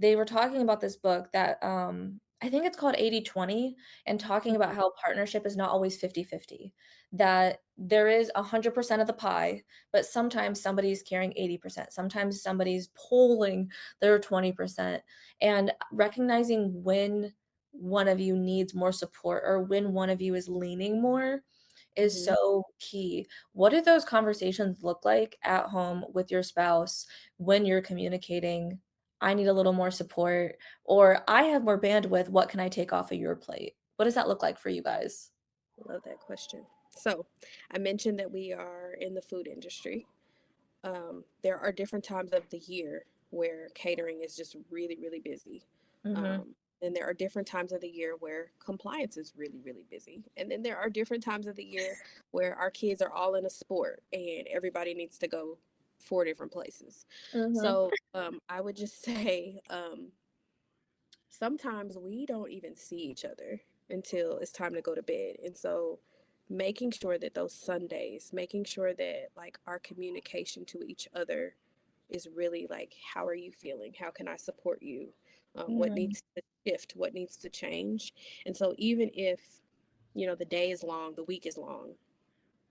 they were talking about this book that, I think it's called 80/20, and talking about Mhm, how partnership is not always 50/50, that there is 100% of the pie, but sometimes somebody's carrying 80%, sometimes somebody's pulling their 20%, and recognizing when one of you needs more support or when one of you is leaning more is mhm. so key. What do those conversations look like at home with your spouse when you're communicating, "I need a little more support," or, "I have more bandwidth, what can I take off of your plate?" What does that look like for you guys? Love that question. So, I mentioned that we are in the food industry. There are different times of the year where catering is just really, really busy. Mhm, And there are different times of the year where compliance is really, really busy. And then there are different times of the year where our kids are all in a sport and everybody needs to go four different places. mhm, So I would just say sometimes we don't even see each other until it's time to go to bed. And so making sure that those Sundays, making sure that like our communication to each other is really like, how are you feeling? How can I support you? What mhm, needs to shift? What needs to change? And so even if, the day is long, the week is long,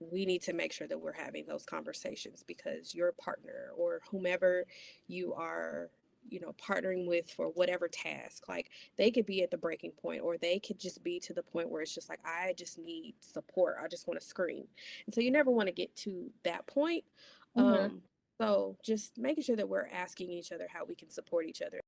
we need to make sure that we're having those conversations because your partner or whomever you are partnering with for whatever task, like they could be at the breaking point or they could just be to the point where it's just like, I just need support, I just want to scream. And so you never want to get to that point. mhm. So just making sure that we're asking each other how we can support each other.